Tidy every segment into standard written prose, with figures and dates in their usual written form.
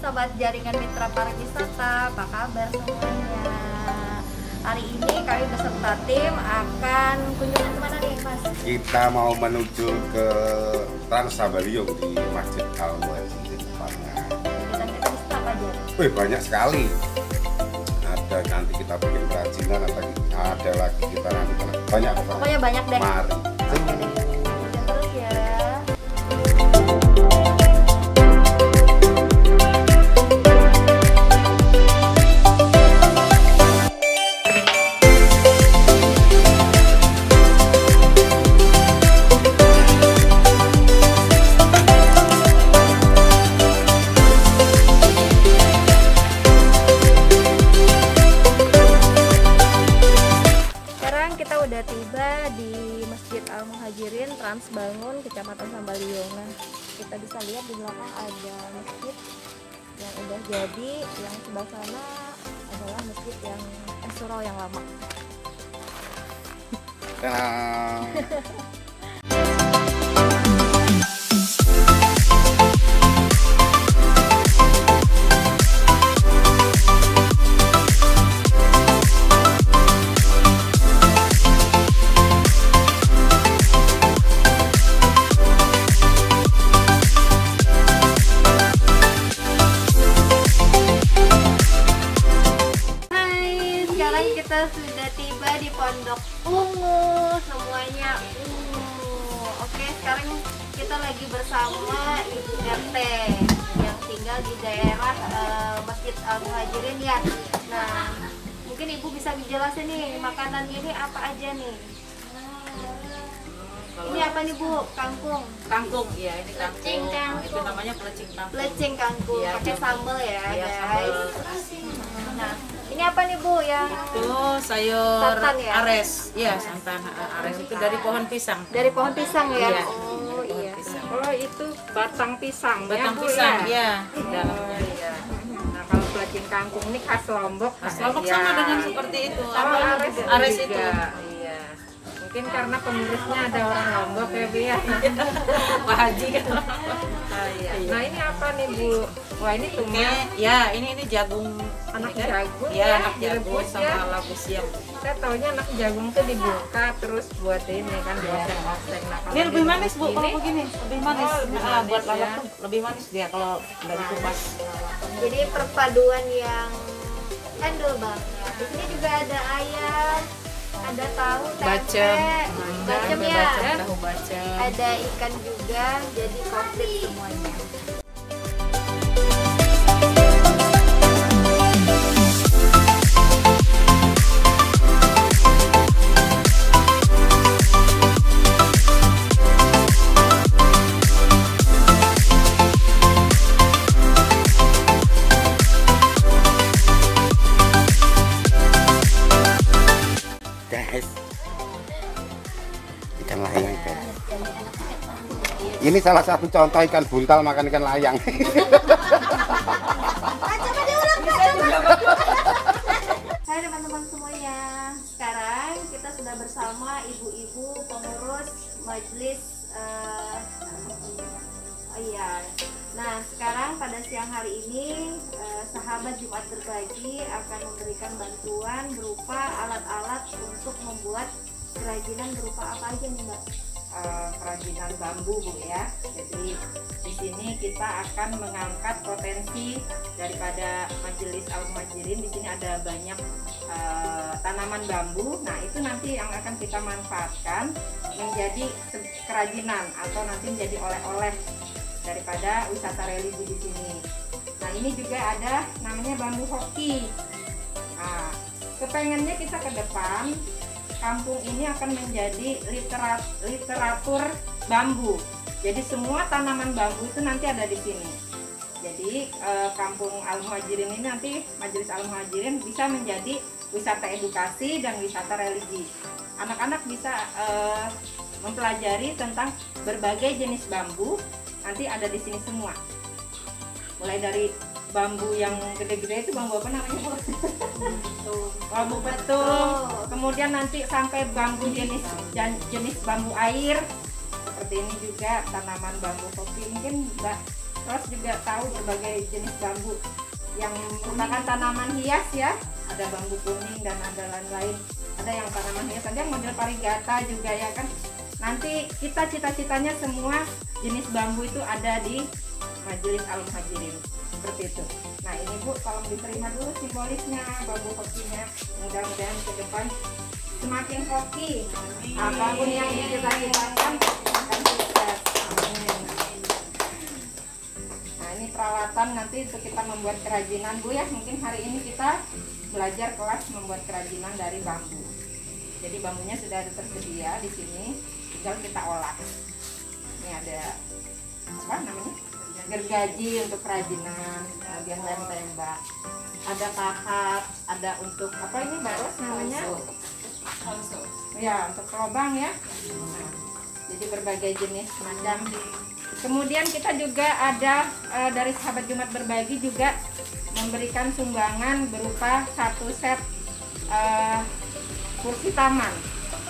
sobat jaringan mitra pariwisata, apa kabar semuanya? Hari ini kami beserta tim akan kunjungan kemana nih Mas? Kita mau menuju ke Trans Sabaliung di Masjid Al-Muhajirin tepatnya. Kegiatan kita bisa apa aja? Wih, banyak sekali. Ada nanti kita bikin kerajinan, ada lagi kita nanti banyak. Pokoknya banyak deh. Mari. Oke deh. Ikutin terus ya. Udah tiba di Masjid Al-Muhajirin Transbangun, Kecamatan Sambaliung. Nah, kita bisa lihat di belakang ada masjid yang udah jadi, yang sebelah sana adalah masjid yang surau yang lama. Kita sudah tiba di Pondok Ungu, semuanya ungu. Oke, sekarang kita lagi bersama Ibu RT yang tinggal di daerah Masjid Al-Muhajirin ya. Nah, mungkin Ibu bisa dijelasin nih makanannya ini apa aja nih. Ini apa nih Bu? Kangkung. Kangkung, ya ini Pelecing kangkung. Itu kangkung. namanya pelecing kangkung. Pelecing kangkung, Ya, pakai sambal ya, Ya, guys. sambal. Nah, ini apa nih Bu yang Itu sayur santan ya? ares. Iya, santan ares itu dari pohon pisang. dari pohon pisang ya? Iya. Oh Pohon iya. pisang. Oh itu batang pisang Batang ya Bu pisang, ya? ya. Dalam. Oh iya. Nah kalau pelecing kangkung ini khas Lombok. Khas Lombok Ya. sama dengan seperti itu. Sama ares, Ares juga. itu. Iya. Mungkin karena pengurusnya ada orang Lombok ya Bu ya. Pak Haji kan. Oh, iya. Nah ini apa nih Bu? Wah ini Ini tumis ya, ini jagung. anak Ini kan? jagung Ya, ya, anak jagung direbus sama ya. labu siam. Saya taunya anak jagung tuh dibuka terus buat ini kan dioseng-oseng. Nah, kalau Ini lebih direbus manis Bu kalau gini, begini, lebih manis. Oh, lebih Nah, manis buat lalap ya. tuh lebih manis dia kalau dari kupas. Jadi perpaduan yang endul banget. Di sini juga ada ayam, ada tahu, tempe, Bacem, bacem ya, tahu bacem. ada ikan juga, jadi komplit semuanya. Guys, ikan layang guys. Ini salah satu contoh ikan buntal makan ikan layang. Hai teman-teman semuanya, sekarang kita sudah bersama ibu-ibu pengurus majelis. Iya. Nah, sekarang pada siang hari ini sahabat Jumat Berbagi akan memberikan bantuan berupa alat-alat untuk membuat kerajinan berupa apa aja nih Mbak? kerajinan bambu Bu ya. Jadi di sini kita akan mengangkat potensi daripada Majelis Al-Muhajirin. Di sini ada banyak tanaman bambu. Nah, itu nanti yang akan kita manfaatkan menjadi kerajinan atau nanti menjadi oleh-oleh daripada wisata religi di sini. Nah, ini juga ada namanya bambu hoki. Nah, kepengennya kita ke depan kampung ini akan menjadi literatur bambu. Jadi semua tanaman bambu itu nanti ada di sini. Jadi kampung Al-Muhajirin ini nanti Majelis Al-Muhajirin bisa menjadi wisata edukasi dan wisata religi. Anak-anak bisa mempelajari tentang berbagai jenis bambu. Nanti ada di sini semua. Mulai dari bambu yang gede-gede itu bambu apa namanya Bu? Bambu betung. Kemudian nanti sampai bambu jenis bambu air. Seperti ini juga tanaman bambu kopi. Mungkin Mbak Ros juga tahu berbagai jenis bambu yang merupakan tanaman hias ya. Ada bambu kuning dan ada lain-lain. Ada yang tanaman hias, ada yang model parigata juga ya kan. Nanti kita cita-citanya semua jenis bambu itu ada di Majelis Al-Muhajirin seperti itu. Nah ini Bu, tolong diterima dulu simbolisnya bambu hokinya. Mudah-mudahan ke depan semakin hoki. Apapun yang dicita-citakan akan sukses. Amin. Nah ini peralatan nanti untuk kita membuat kerajinan Bu ya. Mungkin hari ini kita belajar kelas membuat kerajinan dari bambu. Jadi bambunya sudah ada tersedia di sini, tinggal kita olah. Ini ada apa namanya? Gergaji untuk kerajinan, kemudian lem tembak. Ada pahat, ada untuk apa ini Baros namanya? Ya, untuk lubang ya. Nah, jadi berbagai jenis macam. Kemudian kita juga ada dari sahabat Jumat Berbagi juga memberikan sumbangan berupa 1 set kursi taman.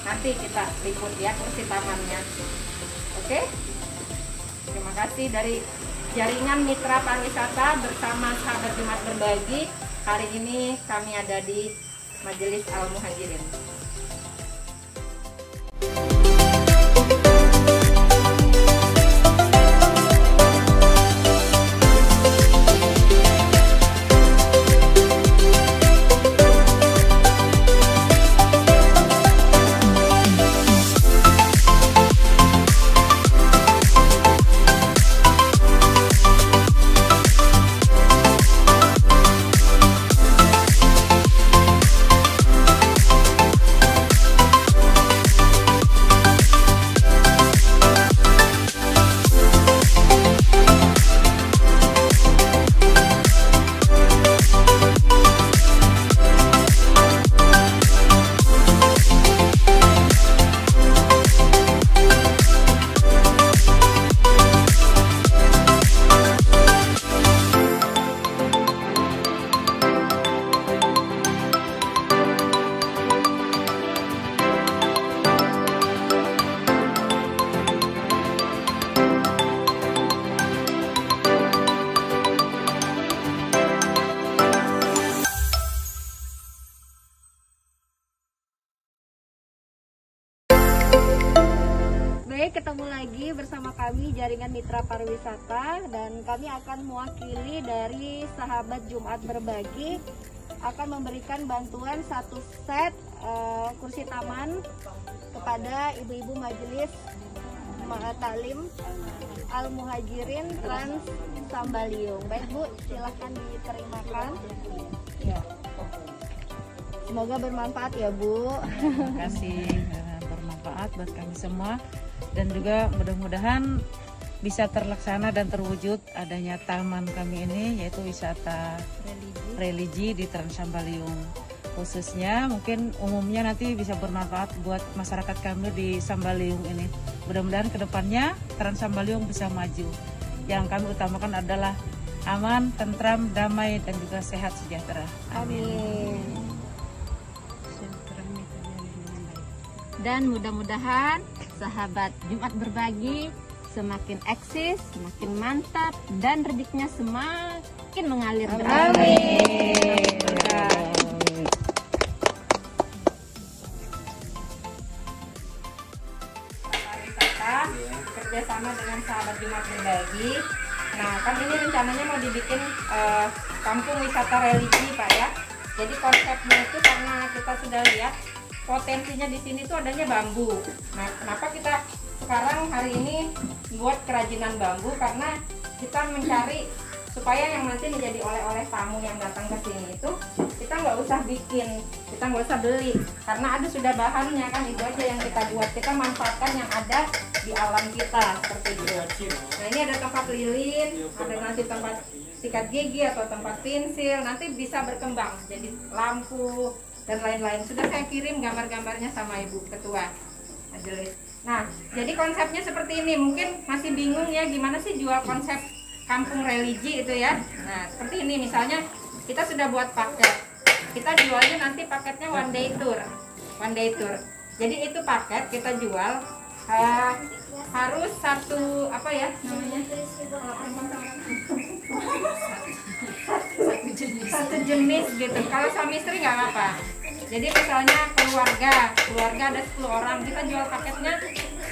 Nanti kita liput ya kursi tamannya. Oke? Terima kasih dari Jaringan Mitra Pariwisata bersama sahabat Jumat Berbagi. Hari ini kami ada di Majelis Al-Muhajirin. Baik, ketemu lagi bersama kami Jaringan Mitra Pariwisata dan kami akan mewakili dari sahabat Jumat Berbagi akan memberikan bantuan 1 set kursi taman kepada ibu-ibu Majelis Ta'lim Al-Muhajirin Trans Sambaliung. Baik Bu, silahkan diterimakan. Ya. Semoga bermanfaat ya Bu. Terima kasih, bermanfaat buat kami semua. Dan juga mudah-mudahan bisa terlaksana dan terwujud adanya taman kami ini, yaitu wisata religi di Trans Sambaliung. Khususnya mungkin umumnya nanti bisa bermanfaat buat masyarakat kami di Sambaliung ini. Mudah-mudahan kedepannya Trans Sambaliung bisa maju. Yang kami utamakan adalah aman, tentram, damai, dan juga sehat sejahtera. Amin. Dan mudah-mudahan sahabat Jumat Berbagi semakin eksis, semakin mantap, dan rezekinya semakin mengalir. Amin. Pariwisata kerjasama dengan sahabat Jumat Berbagi. Nah, kan ini rencananya mau dibikin kampung wisata religi Pak ya. Jadi konsepnya itu karena kita sudah lihat potensinya di sini tuh adanya bambu. Nah, kenapa kita sekarang hari ini buat kerajinan bambu? Karena kita mencari supaya yang nanti menjadi oleh-oleh tamu yang datang ke sini itu kita nggak usah bikin, kita nggak usah beli, karena ada sudah bahannya kan, itu aja yang kita buat. Kita manfaatkan yang ada di alam kita seperti itu. Nah ini ada tempat lilin, ada nanti tempat sikat gigi atau tempat pensil, nanti bisa berkembang jadi lampu dan lain-lain. Sudah saya kirim gambar-gambarnya sama Ibu Ketua Majelis. Nah, jadi konsepnya seperti ini. Mungkin masih bingung ya gimana sih jual konsep kampung religi itu ya. Nah, seperti ini misalnya kita sudah buat paket. Kita jualnya nanti paketnya one day tour. One day tour. Jadi itu paket kita jual harus satu apa ya namanya, satu jenis gitu. Kalau suami istri nggak apa-apa. Jadi misalnya keluarga ada 10 orang, kita jual paketnya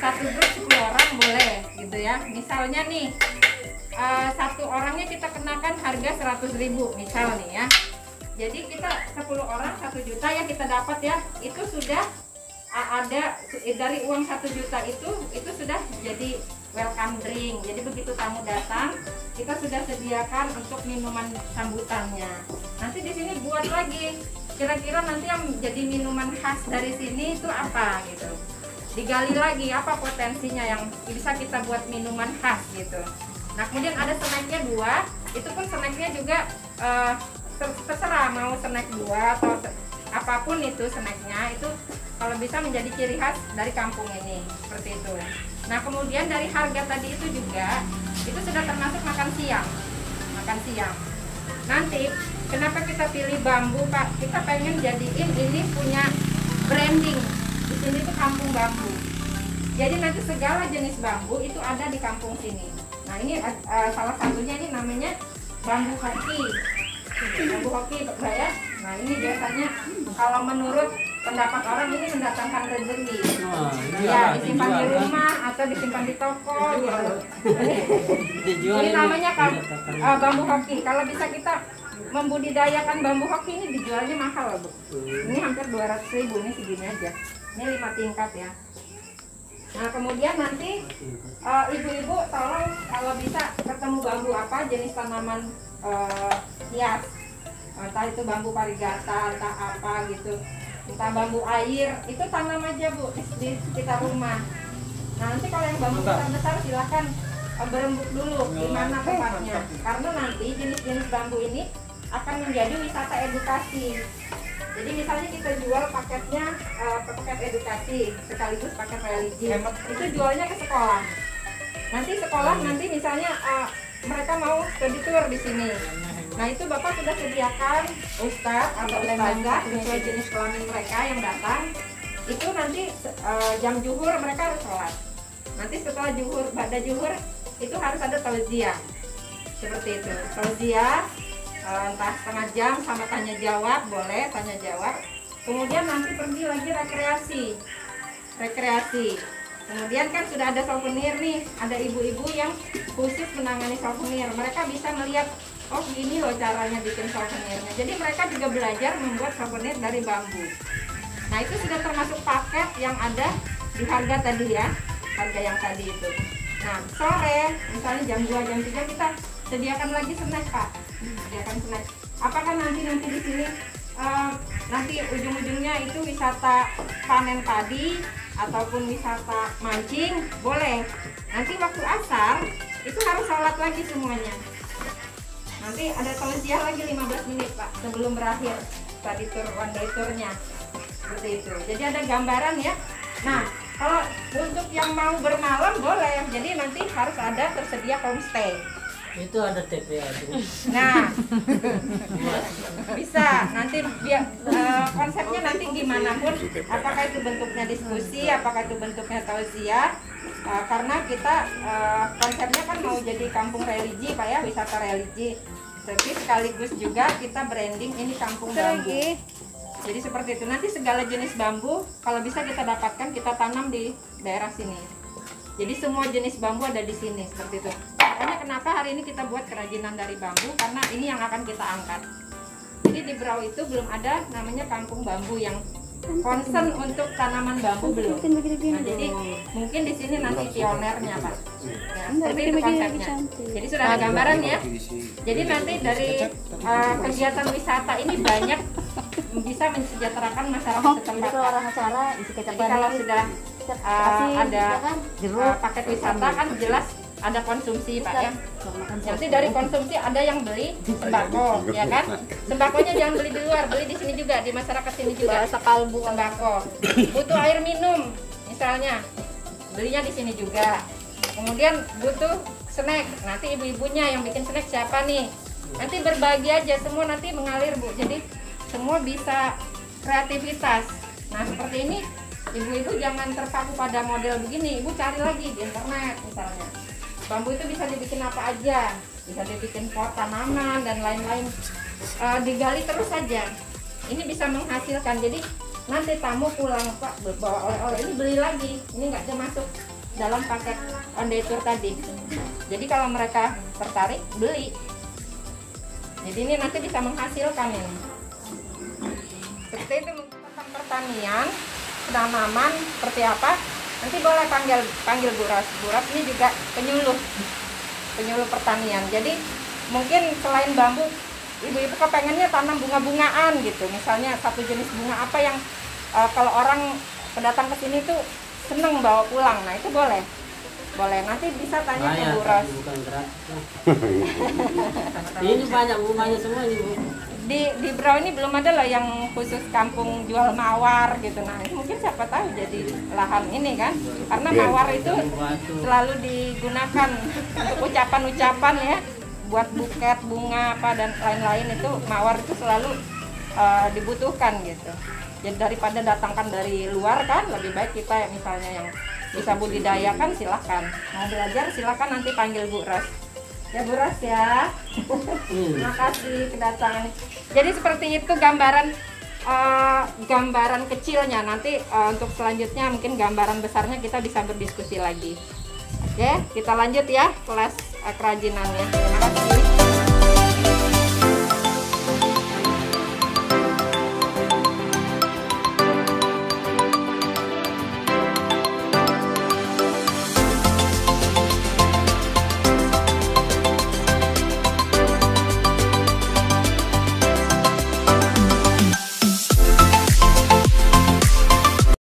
satu grup 10 orang boleh gitu ya. Misalnya nih satu orangnya kita kenakan harga 100.000 misal nih ya. Jadi kita 10 orang 1 juta yang kita dapat ya, itu sudah ada dari uang 1 juta itu sudah jadi welcome drink. Jadi begitu tamu datang, kita sudah sediakan untuk minuman sambutannya. Nanti di sini buat lagi, kira-kira nanti yang jadi minuman khas dari sini itu apa gitu. Digali lagi apa potensinya yang bisa kita buat minuman khas gitu. Nah kemudian ada snacknya 2, itu pun snacknya juga terserah mau snack 2 atau apapun itu snacknya, itu kalau bisa menjadi ciri khas dari kampung ini seperti itu. Nah kemudian dari harga tadi itu juga itu sudah termasuk makan siang. Nanti kenapa kita pilih bambu Pak? Kita pengen jadiin ini punya branding di sini tuh kampung bambu. Jadi nanti segala jenis bambu itu ada di kampung sini. Nah ini salah satunya ini namanya bambu hoki. Bambu hoki Mbak ya. Nah ini biasanya kalau menurut pendapat orang ini mendatangkan rezeki. Ya disimpan di rumah atau disimpan di toko gitu. Ini namanya bambu hoki. Kalau bisa kita membudidayakan bambu hoki ini dijualnya mahal Bu. Ini hampir 200.000, ini segini aja. Ini 5 tingkat ya. Nah kemudian nanti ibu-ibu tolong kalau bisa ketemu bambu apa jenis tanaman hias, entah itu bambu parigata, entah apa gitu, entah bambu air, itu tanam aja Bu di sekitar rumah. Nah nanti kalau yang bambu besar silahkan berembuk dulu di mana tempatnya, karena nanti jenis-jenis bambu ini akan menjadi wisata edukasi. Jadi misalnya kita jual paketnya paket edukasi sekaligus paket religi, itu jualnya ke sekolah. Nanti sekolah nanti misalnya mereka mau studi tour di sini. Nah itu Bapak sudah sediakan ustadz atau ustazah sesuai jenis kelamin mereka yang datang. Itu nanti jam zuhur mereka harus sholat. Nanti setelah zuhur, ba'da zuhur itu harus ada tauziah. Seperti itu. Tauziah entah setengah jam sama tanya jawab, boleh tanya jawab. Kemudian nanti pergi lagi rekreasi. Kemudian kan sudah ada souvenir nih, ada ibu-ibu yang khusus menangani souvenir. Mereka bisa melihat, oh gini loh caranya bikin souvenirnya. Jadi mereka juga belajar membuat souvenir dari bambu. Nah itu sudah termasuk paket yang ada di harga tadi ya, harga yang tadi itu. Nah sore, misalnya jam 2, jam 3 kita sediakan lagi snack Pak. Sediakan snack. Apakah nanti di sini nanti ujung-ujungnya itu wisata panen padi ataupun wisata mancing, boleh. Nanti waktu asar itu harus sholat lagi semuanya. Nanti ada tausiah lagi 15 menit Pak sebelum berakhir tadi one day tournya. Seperti itu. Jadi ada gambaran ya. Nah kalau untuk yang mau bermalam boleh. Jadi nanti harus ada tersedia homestay. Itu ada TPA itu. Nah, bisa nanti dia konsepnya nanti gimana pun, apakah itu bentuknya diskusi, apakah itu bentuknya tausiah, karena kita konsepnya kan mau jadi kampung religi Pak ya, wisata religi, tapi sekaligus juga kita branding ini kampung bambu. Jadi seperti itu. Nanti segala jenis bambu kalau bisa kita dapatkan, kita tanam di daerah sini. Jadi semua jenis bambu ada di sini seperti itu. Makanya kenapa hari ini kita buat kerajinan dari bambu, karena ini yang akan kita angkat. Jadi di Berau itu belum ada namanya kampung bambu yang concern untuk tanaman bambu belum. Nah, jadi mungkin di sini nanti pionernya Pak. Ya, seperti itu konsepnya. Jadi sudah ada gambaran ya. Jadi nanti dari kegiatan wisata ini banyak bisa mensejahterakan masyarakat setempat. Jadi kalau sudah ada paket wisata kan jelas ada konsumsi Pak ya. Nanti dari konsumsi ada yang beli sembako ya kan. Sembakonya jangan beli di luar, beli di sini juga, di masyarakat sini juga. Sekalbu sembako. Butuh air minum misalnya, belinya di sini juga. Kemudian butuh snack, nanti ibu-ibunya yang bikin snack siapa nih? Nanti berbagi aja, semua nanti mengalir Bu. Jadi semua bisa kreativitas. Nah seperti ini ibu-ibu jangan terpaku pada model begini, ibu cari lagi di internet misalnya. Bambu itu bisa dibikin apa aja, bisa dibikin pot tanaman dan lain-lain. Digali terus saja, ini bisa menghasilkan. Jadi nanti tamu pulang Pak bawa oleh-oleh, ini beli lagi, ini nggak ada masuk dalam paket on-the-tour tadi. Jadi kalau mereka tertarik beli, jadi ini nanti bisa menghasilkan ini. Seperti itu tentang pertanian, penanaman seperti apa, nanti boleh panggil Bu Ros. Bu Ros ini juga penyuluh pertanian. Jadi mungkin selain bambu, ibu-ibu kepengennya tanam bunga-bungaan gitu, misalnya satu jenis bunga apa yang kalau orang pendatang ke sini tuh seneng bawa pulang, nah itu boleh nanti bisa tanya ke Bu Ros. Bukan gratis. Ini banyak bunganya semua ini, Bu. Di Brau ini belum ada loh yang khusus kampung jual mawar gitu. Nah ini mungkin siapa tahu jadi lahan ini kan, karena mawar itu selalu digunakan untuk ucapan-ucapan ya, buat buket bunga apa dan lain-lain, itu mawar itu selalu dibutuhkan gitu. Jadi daripada datangkan dari luar kan, lebih baik kita misalnya yang bisa budidayakan silahkan, mau belajar silahkan nanti panggil Bu Ros ya, Bu Ros ya. Terima kasih kedatangan. Jadi seperti itu gambaran kecilnya. Nanti untuk selanjutnya mungkin gambaran besarnya kita bisa berdiskusi lagi. Oke, kita lanjut ya kelas kerajinannya. Terima kasih.